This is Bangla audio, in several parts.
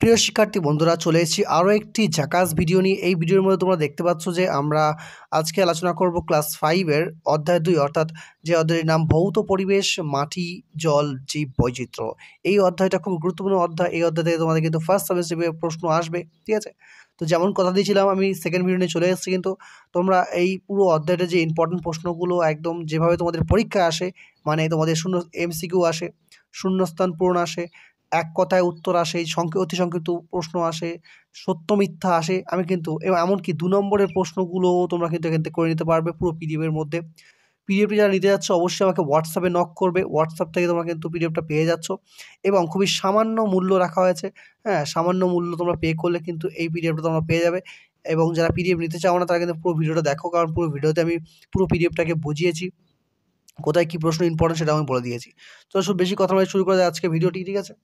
প্রিয় শিক্ষার্থী বন্ধুরা, চলে এসেছি আরও একটি ঝাকাস ভিডিও নিয়ে। এই ভিডিওর মধ্যে তোমরা দেখতে পাচ্ছ যে আমরা আজকে আলোচনা করব ক্লাস 5-এর অধ্যায় 2, অর্থাৎ যে অধ্যায়ের নাম ভৌত পরিবেশ, মাটি, জল, জীব বৈচিত্র্য। এই অধ্যায়টা খুব গুরুত্বপূর্ণ অধ্যায়। এই অধ্যায় থেকে তোমাদের কিন্তু ফার্স্ট সেমিস্টারে প্রশ্ন আসবে, ঠিক আছে? তো যেমন কথা দিয়েছিলাম, আমি সেকেন্ড ভিডিও নিয়ে চলে এসেছি। কিন্তু তোমরা এই পুরো অধ্যায়টা যে ইম্পর্টেন্ট প্রশ্নগুলো একদম যেভাবে তোমাদের পরীক্ষায় আসে, মানে তোমাদের শূন্য এমসিকিউ আসে, শূন্যস্থান পূরণ আসে, এক কথায় উত্তর আসে, অতি সংক্ষিপ্ত প্রশ্ন আসে, সত্য মিথ্যা আসে, আমি কিন্তু এমনকি 2 নম্বরের প্রশ্নগুলোও তোমরা কিন্তু এখান থেকে করে নিতে পারবে পুরো পিডিএফের মধ্যে। পিডিএফটি যারা নিতে যাচ্ছ অবশ্যই আমাকে হোয়াটসঅ্যাপে নক করবে। হোয়াটসঅ্যাপ থেকে তোমরা কিন্তু পিডিএফটা পেয়ে যাচ্ছ এবং খুবই সামান্য মূল্য রাখা হয়েছে। হ্যাঁ, সামান্য মূল্য তোমরা পে করলে কিন্তু এই পিডিএফটা তোমরা পেয়ে যাবে। এবং যারা পিডিএফ নিতে চাও না তারা কিন্তু পুরো ভিডিওটা দেখো, কারণ পুরো ভিডিওতে আমি পুরো পিডিএফটাকে বুঝিয়েছি, কোথায় কী প্রশ্ন ইম্পর্টেন্ট সেটা আমি বলে দিয়েছি। তো সব বেশি কথা বলে শুরু করা যায় আজকে ভিডিওটি, ঠিক আছে?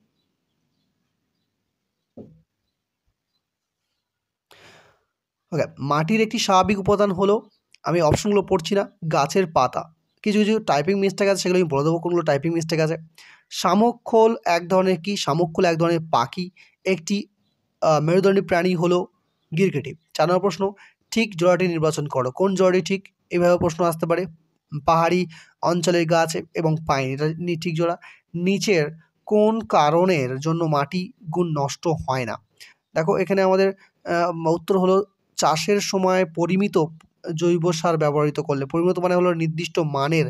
ওকে, মাটির একটি স্বাভাবিক উপাদান হলো, আমি অপশনগুলো পড়ছি না, গাছের পাতা। কিছু কিছু টাইপিং মিস্টেক আছে, সেগুলো আমি বলে দেবো কোনগুলো টাইপিং মিস্টেক আছে। শামুকখোল এক ধরনের কি? শামুকখোল এক ধরনের পাখি। একটি মেরুদণ্ডী প্রাণী হলো গিরগিটি। 4 নম্বর প্রশ্ন, ঠিক জোড়াটি নির্বাচন করো। কোন জোড়াটি ঠিক? এভাবে প্রশ্ন আসতে পারে। পাহাড়ি অঞ্চলের গাছ এবং পাইন, এটা ঠিক জোড়া। নিচের কোন কারণের জন্য মাটি গুণ নষ্ট হয় না? দেখো এখানে আমাদের উত্তর হলো চাষের সময় পরিমিত জৈব সার ব্যবহৃত করলে। পরিমিত মানে হলো নির্দিষ্ট মানের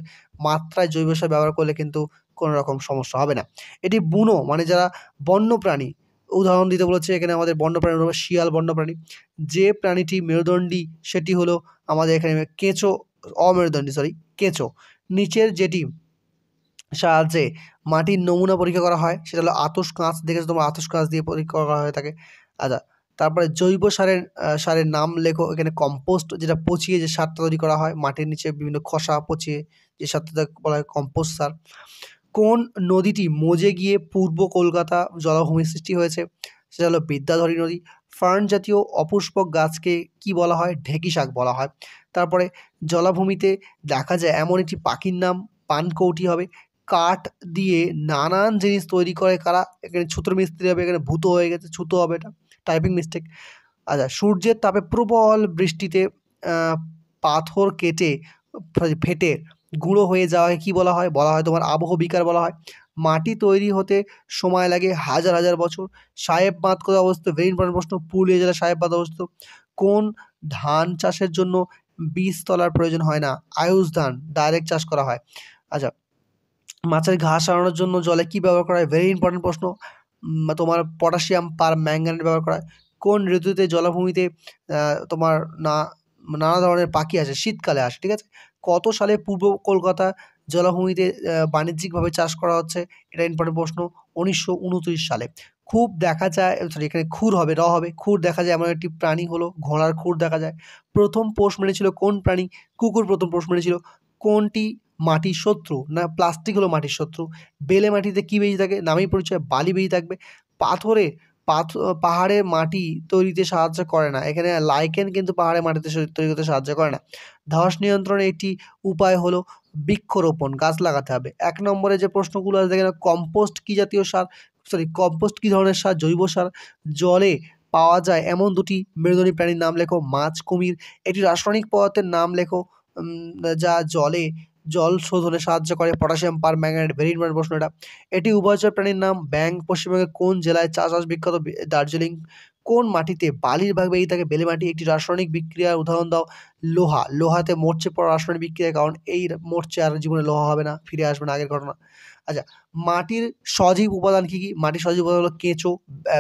মাত্রায় জৈব সার ব্যবহার করলে কিন্তু কোনো রকম সমস্যা হবে না। এটি বুনো মানে যারা বন্যপ্রাণী, উদাহরণ দিতে বলেছে এখানে আমাদের বন্যপ্রাণী হলো শিয়াল বন্যপ্রাণী। যে প্রাণীটি মেরুদণ্ডী সেটি হলো আমাদের এখানে কেঁচো, অমেরুদণ্ডী সরি কেঁচো। নিচের যেটি সাহায্যে মাটির নমুনা পরীক্ষা করা হয় সেটা হলো আতশ কাঁচ। দেখেছো তোমরা, আতশ কাঁচ দিয়ে পরীক্ষা করা হয়ে থাকে। আচ্ছা, তারপরে জৈব সারের নাম লেখো। এখানে কম্পোস্ট, যেটা পচিয়ে যে সারটা তৈরি করা হয় মাটির নিচে বিভিন্ন খোসা পচিয়ে, যে সারটা বলা হয় কম্পোস্ট সার। কোন নদীটি মজে গিয়ে পূর্ব কলকাতা জলাভূমির সৃষ্টি হয়েছে? সেটা হলো বিদ্যাধরী নদী। ফার্ন জাতীয় অপুষ্পক গাছকে কি বলা হয়? ঢেঁকি শাক বলা হয়। তারপরে জলাভূমিতে দেখা যায় এমন একটি পাখির নাম পানকৌটি হবে। কাঠ দিয়ে নানান জিনিস তৈরি করে কারা? এখানে ছুতোর মিস্ত্রি হবে, এখানে ভূত হয়ে গেছে, ছুতো হবে, এটা টাইপিং মিস্টেক। আচ্ছা, সূর্যের তাপে প্রবল বৃষ্টিতে পাথর কেটে ফেটে গুঁড়ো হয়ে যাওয়াকে কী বলা হয়? বলা হয় তোমার আবহবিকার বলা হয়। মাটি তৈরি হতে সময় লাগে হাজার হাজার বছর। সাহেব বাঁধ কোথায় অবস্থিত? ভেরি ইম্পর্টেন্ট প্রশ্ন। পুরুলিয়া জেলায় সাহেব বাঁধ অবস্থিত। কোন ধান চাষের জন্য বীজতলার প্রয়োজন হয় না? আউশ ধান ডাইরেক্ট চাষ করা হয়। আচ্ছা, মাছের ঘাস সারানোর জন্য জলে কী ব্যবহার করা হয়? ভেরি ইম্পর্টেন্ট প্রশ্ন। তোমার পটাশিয়াম পার ম্যাঙ্গানেট ব্যবহার করা হয়। কোন ঋতুতে জলাভূমিতে তোমার নানা ধরনের পাখি আসে? শীতকালে আসে, ঠিক আছে? কত সালে পূর্ব কলকাতা জলাভূমিতে বাণিজ্যিকভাবে চাষ করা হচ্ছে? এটা ইম্পর্টেন্ট প্রশ্ন। 1929 সালে। খুব দেখা যায়, সরি এখানে খুর হবে, হবে। খুর দেখা যায় এমন একটি প্রাণী হলো ঘোড়ার খুর দেখা যায়। প্রথম পোষ মেরেছিল কোন প্রাণী? কুকুর প্রথম পোষ মেরেছিল। কোনটি মাটির শত্রু? না প্লাস্টিক হলো মাটির শত্রু। বেলে মাটিতে কী বেশি থাকে? নামেই পরিচয়, বালি বেশি থাকবে। পাহাড়ের মাটি তৈরিতে সাহায্য করে না। এখানে লাইকেন কিন্তু পাহাড়ের মাটিতে তৈরি করতে সাহায্য করে না। ধস নিয়ন্ত্রণের একটি উপায় হলো বৃক্ষরোপণ, গাছ লাগাতে হবে। 1 নম্বরে যে প্রশ্নগুলো আছে দেখেন, কম্পোস্ট কী জাতীয় সার? কম্পোস্ট কী ধরনের সার? জৈব সার। জলে পাওয়া যায় এমন 2টি মেরুদণ্ডী প্রাণীর নাম লেখো। মাছ, কুমির। একটি রাসায়নিক পদার্থের নাম লেখো যা জল শোধনে সাহায্য করে। পটাশিয়াম পার ম্যাঙ্গানেট। ভেরি ইম্পর্টেন্ট প্রশ্ন এটা। এটি উভয়চর প্রাণীর নাম। ব্যাঙ। পশ্চিমবঙ্গের কোন জেলায় চাষবাস বিখ্যাত? দার্জিলিং। কোন মাটিতে বালির ভাগ বেশি থাকে? বেলে মাটি। একটি রাসায়নিক বিক্রিয়ার উদাহরণ দাও। লোহা। লোহাতে মরচে পড়া রাসায়নিক বিক্রিয়ার কারণ এই মরচে আর জীবনে লোহা হবে না, ফিরে আসবে না, আগের ঘটনা। আচ্ছা, মাটির সজীব উপাদান কী কী? মাটির সজীব উপাদান হলো কেঁচো,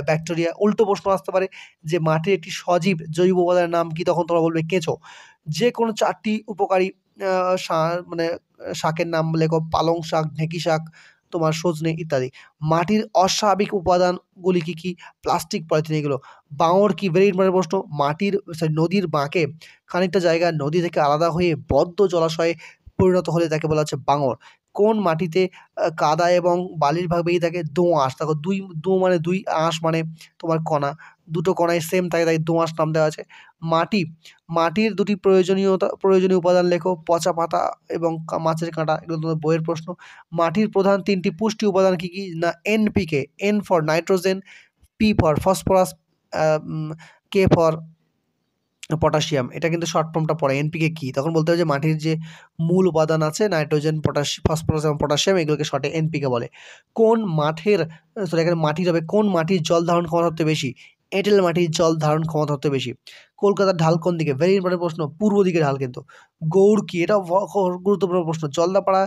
ব্যাকটেরিয়া। উল্টো প্রশ্ন আসতে পারে যে মাটির একটি সজীব জৈব উপাদানের নাম কি? তখন তোমরা বলবে কেঁচো। যে কোনো 4টি উপকারী শাকের নাম লেখো। পালং শাক, ঢেঁকি শাক, তোমার সজনে ইত্যাদি। মাটির অস্বাভাবিক উপাদানগুলি কী কী? প্লাস্টিক, পলিথিন এগুলো। বাঙর কি? ভেরি ইম্পর্টেন্ট প্রশ্ন। নদীর বাঁকে খানিকটা জায়গা নদী থেকে আলাদা হয়ে বদ্ধ জলাশয়ে পরিণত হলে তাকে বলা হচ্ছে বাঙর। কোন মাটিতে কাদা এবং বালির ভাগ বেশি থাকে? দোআঁশ। দেখো দো মানে 2, আঁশ মানে তোমার কণা। 2টো কণাই সেম থাকে, তাই দোআঁশ নাম দেওয়া আছে। মাটির 2টি প্রয়োজনীয় উপাদান লেখো। পচা পাতা এবং মাছের কাঁটা। এগুলো তোমাদের বইয়ের প্রশ্ন। মাটির প্রধান 3টি পুষ্টি উপাদান কী কী? না NPK, N for nitrogen, P P for phosphorus, K for potassium. এটা কিন্তু শর্ট ফর্মটা পড়ে। এনপিকে কি, তখন বলতে হবে যে মাটির যে মূল উপাদান আছে নাইট্রোজেন, ফসফরাস এবং পটাশিয়াম, এগুলোকে শর্টে এনপিকে বলে। কোন মাঠের সরি এখানে মাটির হবে, কোন মাটির জল ধারণ ক্ষমতা সবচেয়ে বেশি? এঁটেল মাটির জল ধারণ ক্ষমতা সবচেয়ে বেশি। কলকাতার ঢাল কোন দিকে? ভেরি ইম্পর্টেন্ট প্রশ্ন, পূর্ব দিকে ঢাল কিন্তু। গৌড় কি? এটাও গুরুত্বপূর্ণ প্রশ্ন। জলদাপাড়া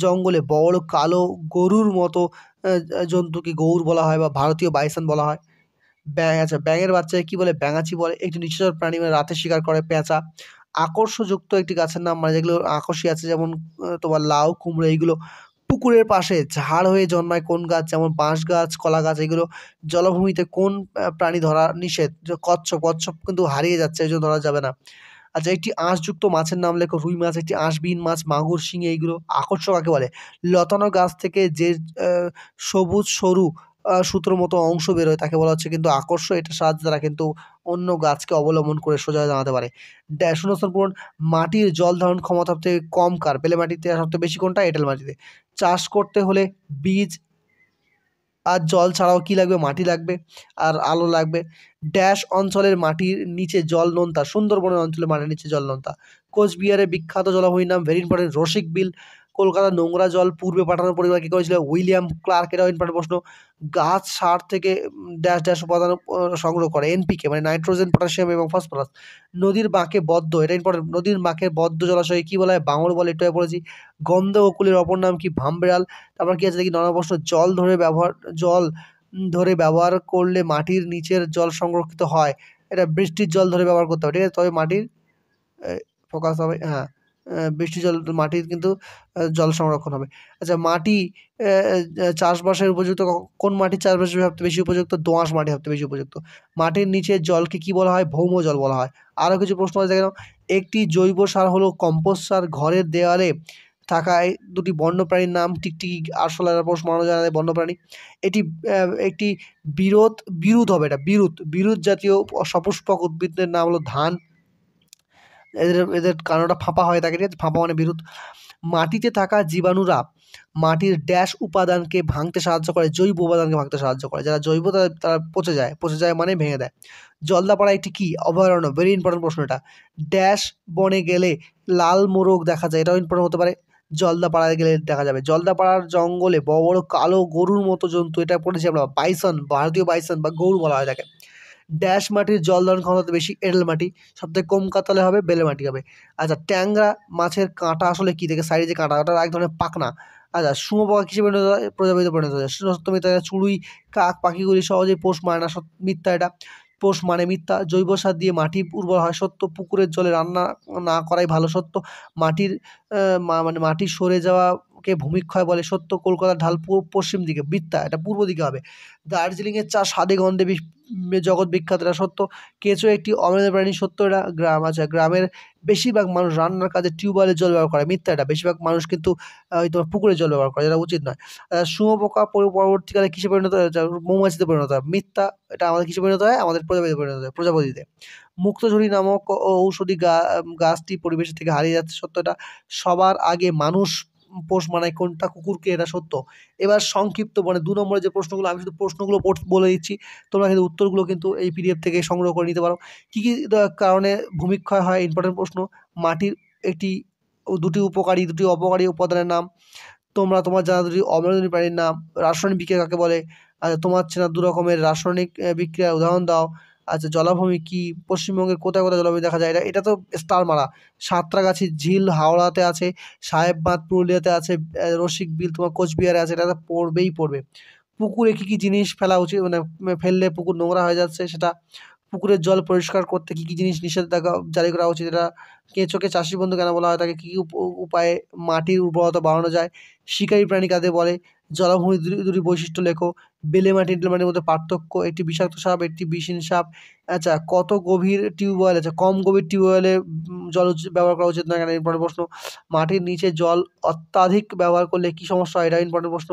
জঙ্গলে বড় কালো গরুর মতো জন্তুকে গৌড় বলা হয় বা ভারতীয় বাইসন বলা হয়। ব্যাঙ, আচ্ছা ব্যাঙের বাচ্চাকে কি বলে? ব্যাঙাচি বলে। একটি নিশাচর প্রাণী মানে রাতে শিকার করে, পেঁচা। আকর্ষযুক্ত একটি গাছের নাম, মানে যেগুলো আকর্ষী আছে, যেমন তোমার লাউ, কুমড়ো, এইগুলো পুকুরের পাশে ঝাড় হয়ে জন্মায় কোন গাছ? যেমন বাঁশ গাছ, কলা গাছ, এগুলো। জলাভূমিতে কোন প্রাণী ধরা নিষেধ? যে কচ্ছপ, কচ্ছপ কিন্তু হারিয়ে যাচ্ছে, এই জন্য ধরা যাবে না। আচ্ছা, একটি আঁশযুক্ত মাছের নাম লেখো। রুই মাছ, একটি আঁশবিহীন মাছ, মাগুর, শিঙি, এইগুলো। আকর্ষক কাকে বলে? লতানো গাছ থেকে যে সবুজ সরু সুতোর মতো অংশ বেরোয় তাকে বলা হচ্ছে কিন্তু আকর্ষক। এটার সাহায্যে তারা কিন্তু অন্য গাছকে অবলম্বন করে সোজা জানাতে পারে। শূন্যস্থান পূরণ। মাটির জল ধারণ ক্ষমতা সবথেকে কম কার? বেলে মাটিতে। আর সবথেকে বেশি কোনটা? এঁটেল মাটিতে। চাষ করতে হলে বীজ আর জল ছাড়াও কি লাগবে? মাটি লাগবে আর আলো লাগবে। ড্যাশ অঞ্চলের মাটির নিচে জল নোনতা? সুন্দরবনের অঞ্চলের মাটির নিচে জল নোনতা। কোচবিহারের বিখ্যাত জলাভূমির নাম? Very important, Rasikbil. কলকাতার নোংরা জল পূর্বে পাঠানোর পরিবার কি করেছিল? William clerk. এটাও ইম্পর্টেন্ট প্রশ্ন। গাছ সার থেকে ড্যাশ ড্যাশ উপাদান সংগ্রহ করে, এনপিকে মানে নাইট্রোজেন, পটাশিয়াম এবং ফসফরাস। নদীর বাঁকে বদ্ধ, এটা ইম্পর্টেন্ট, নদীর বাঁকে বদ্ধ জলাশয়ে কি বলা হয়? বাঙর বলে, এটাও পড়েছি। গন্ধ বকুলের অপর নাম কি? ভামবেড়াল। তারপর কি আছে দেখি, ৯ প্রশ্ন, জল ধরে ব্যবহার করলে মাটির নিচের জল সংরক্ষিত হয়। এটা বৃষ্টির জল ধরে ব্যবহার করতে হবে, ঠিক আছে? তবে মাটির ফোকাস হবে, হ্যাঁ, বৃষ্টির জল, মাটির কিন্তু জল সংরক্ষণ হবে। আচ্ছা, মাটি চাষবাসের উপযুক্ত কোন মাটি চাষবাসের সবচেয়ে বেশি উপযুক্ত? দোআঁশ মাটি সবচেয়ে বেশি উপযুক্ত। মাটির নিচের জলকে কি বলা হয়? ভৌম জল বলা হয়। আরও কিছু প্রশ্ন আছে দেখে নাও। একটি জৈব সার হলো কম্পোস্ট সার। ঘরের দেওয়ালে থাকা এই দুটি বন্যপ্রাণীর নাম? টিকটিকি, আরশোলা। পোষ মানানো যায় না বন্যপ্রাণী। এটি একটি বিরুৎ হবে, এটা বিরুৎ জাতীয় সপুষ্পক উদ্ভিদের নাম হলো ধান। এদের কান্ডটা ফাঁপা হয়ে থাকে, ঠিক আছে? ফাঁপা মানে বিরুৎ। মাটিতে থাকা জীবাণুরা মাটির ড্যাশ উপাদানকে ভাঙতে সাহায্য করে? জৈব উপাদানকে ভাঙতে সাহায্য করে। যারা জৈব তারা পচে যায় মানে ভেঙে দেয়। জলদাপাড়া একটি কি? অভয়ারণ্য। ভেরি ইম্পর্টেন্ট প্রশ্ন এটা। ড্যাশ বনে গেলে লাল মোরগ দেখা যায়, এটাও ইম্পর্টেন্ট হতে পারে। জলদাপাড়ায় গেলে দেখা যাবে। জলদাপাড়ার জঙ্গলে বড় বড় কালো গরুর মতো জন্তু, এটা পড়েছি আমরা, বাইসন, ভারতীয় বাইসন বা গৌড় বলা হয় তাকে। ড্যাশ মাটির জল ধারণ ক্ষমতা বেশি? এঁটেল মাটি। সবথেকে কম কাতালে হবে? বেলে মাটি হবে। আচ্ছা, ট্যাংরা মাছের কাঁটা আসলে কি? দেখে সাইডে যে কাঁটা, ওটা এক ধরনের পাখনা। আচ্ছা, শুঁয়োপোকা কিসে পরিণত হয়? প্রজাপতিতে পরিণত হয়। সত্য মিথ্যা? চড়ুই, কাক পাখিগুলি সহজেই পোষ মানে না, মিথ্যা এটা। পোষ মানে মিথ্যা। জৈব সার দিয়ে মাটি উর্বর হয়, সত্য। পুকুরের জলে রান্না না করাই ভালো, সত্য। মাটির মানে মাটি সরে যাওয়াকে ভূমিক্ষয় বলে, সত্য। কলকাতার ঢাল পশ্চিম দিকে, মিথ্যা, এটা পূর্ব দিকে হবে। দার্জিলিংয়ের চা স্বাদে গন্ধে জগৎ বিখ্যাত, এটা সত্য। কেঁচো একটি অমেরুদণ্ডী প্রাণী, সত্য এটা। গ্রাম, আচ্ছা গ্রামের বেশিরভাগ মানুষ রান্নার কাজে টিউবওয়েলের জল ব্যবহার করে, মিথ্যা এটা। বেশিরভাগ মানুষ কিন্তু তোমার পুকুরের জল ব্যবহার করে, যেটা উচিত নয়। শুঁয়োপোকা পরবর্তীকালে কিসে পরিণত হয়? মৌমাছিতে পরিণত হয়, মিথ্যা। এটা আমাদের কিসে পরিণত হয়? আমাদের প্রজাপতিতে পরিণত হয়, প্রজাপতিতে। মুক্তঝুরি নামক ঔষধি গাছটি পরিবেশ থেকে হারিয়ে যাচ্ছে, সত্য এটা। সবার আগে মানুষ পোষ মানায় কোনটা? কুকুরকে, এটা সত্য। এবার সংক্ষিপ্ত মানে ২ নম্বরের যে প্রশ্নগুলো, আমি শুধু প্রশ্নগুলো বলে দিচ্ছি, তোমরা কিন্তু উত্তরগুলো কিন্তু এই পিডিএফ থেকে সংগ্রহ করে নিতে পারো। কী কী কারণে ভূমিক্ষয় হয়? ইম্পর্টেন্ট প্রশ্ন। মাটির একটি দুটি উপকারী, দুটি অপকারী উপাদানের নাম। তোমার জানা দুটি অমেরুদণ্ডী প্রাণীর নাম। রাসায়নিক বিক্রিয়া কাকে বলে? আচ্ছা, তোমার চেনা ২ রকমের রাসায়নিক বিক্রিয়ার উদাহরণ দাও। আচ্ছা, জলাভূমি কি? পশ্চিমবঙ্গের কোথায় কোথায় জলাভূমি দেখা যায়? এটা তো স্টার মারা। সাঁতরাগাছির ঝিল হাওড়াতে আছে, সাহেব বাঁধ পুরুলিয়াতে আছে, রসিকবিল তোমার কোচবিহারে আছে, এটা তো পড়বে। পুকুরে কী কী জিনিস ফেলা উচিত, মানে ফেললে পুকুর নোংরা হয়ে যাচ্ছে সেটা। পুকুরের জল পরিষ্কার করতে কী কী জিনিস নিষেধাজ্ঞা জারি করা উচিত? এটা। কেঁচোকে চাষী বন্ধু কেন বলা হয়? তাকে কী কী উপায়ে মাটির উর্বরতা বাড়ানো যায়? শিকারী প্রাণী কাদের বলে? জলাভূমির দুটি বৈশিষ্ট্য লেখো। বেলে মাটি, এঁটেল মাটির মধ্যে পার্থক্য। একটি বিষাক্ত সাপ, একটি বিষহীন সাপ। আচ্ছা, কত গভীর টিউবওয়েল আছে? কম গভীর টিউবওয়েলে জল ব্যবহার করা উচিত না কেন? ইম্পর্টেন্ট প্রশ্ন। মাটির নিচে জল অত্যাধিক ব্যবহার করলে কী সমস্যা হয়? এটা ইম্পর্টেন্ট প্রশ্ন।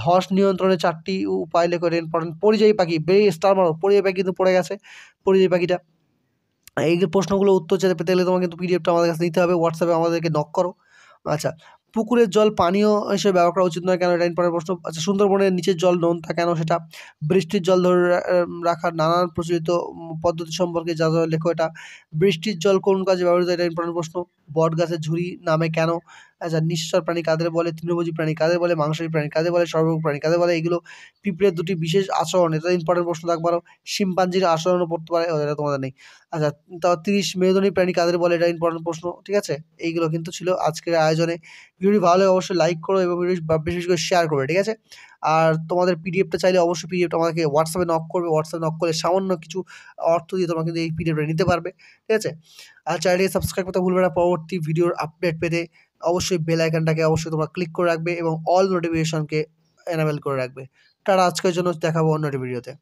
ধস নিয়ন্ত্রণের ৪টি উপায় লেখো, এটা ইম্পর্টেন্ট। পরিযায়ী পাখি, বেরি স্টার মারো, পরিযায়ী পাখি কিন্তু পড়ে গেছে, পরিযায়ী পাখিটা। এই যে প্রশ্নগুলো উত্তর পেতে গেলে তোমার কিন্তু পিডিএফটা আমাদের কাছে নিতে হবে, হোয়াটসঅ্যাপে আমাদেরকে নক করো। আচ্ছা, পুকুরের জল পানীয় হিসেবে ব্যবহার করা উচিত নয় কেন? এটা ইম্পর্টেন্ট প্রশ্ন। আচ্ছা, সুন্দরবনের নিচের জল নোনতা কেন সেটা? বৃষ্টির জল ধরে রাখার নানান প্রচলিত পদ্ধতি সম্পর্কে যা লেখো এটা। বৃষ্টির জল কোন কাজে ব্যবহৃত? এটা ইম্পর্টেন্ট প্রশ্ন। বটগাছের ঝুরি নামে কেন? আচ্ছা, নিঃস্বর প্রাণী কাদের বলে? তৃণভোজী প্রাণী কাদের বলে? মাংসাশী প্রাণী কাদের বলে? সর্বভোজী প্রাণী কাদের বলে? এগুলো। পিঁপড়ের দুটি বিশেষ আচরণ, এটা ইম্পর্টেন্ট প্রশ্ন থাকতে পারো। শিম্পাঞ্জির আচরণও পড়তে পারে, এটা তোমাদের নেই। আচ্ছা, তাও ৩০ মেরুদণ্ডী প্রাণী কাদের বলে? এটা ইম্পর্টেন্ট প্রশ্ন, ঠিক আছে? এইগুলো কিন্তু ছিল আজকের আয়োজনে। ভিডিওটি ভালো লাগলে অবশ্যই লাইক করো এবং ভিডিওটি বেশি বেশি করে শেয়ার করবে, ঠিক আছে? আর তোমাদের পিডিএফটা চাইলে অবশ্যই পিডিএফটা আমাকে হোয়াটসঅ্যাপে নক করবে। হোয়াটসঅ্যাপে নক করলে সামান্য কিছু অর্থ দিয়ে তোমরা কিন্তু এই পিডিএফটা নিতে পারবে, ঠিক আছে? আর চ্যানেলটিকে সাবস্ক্রাইব করতে ভুলবে না। পরবর্তী ভিডিওর আপডেট পেতে অবশ্যই বেল আইকনটাকে অবশ্যই তোমরা ক্লিক করে রাখবে এবং অল নোটিফিকেশনকে এনাবেল করে রাখবে। টাটা, আজকের জন্য দেখাবো অন্য একটা ভিডিওতে।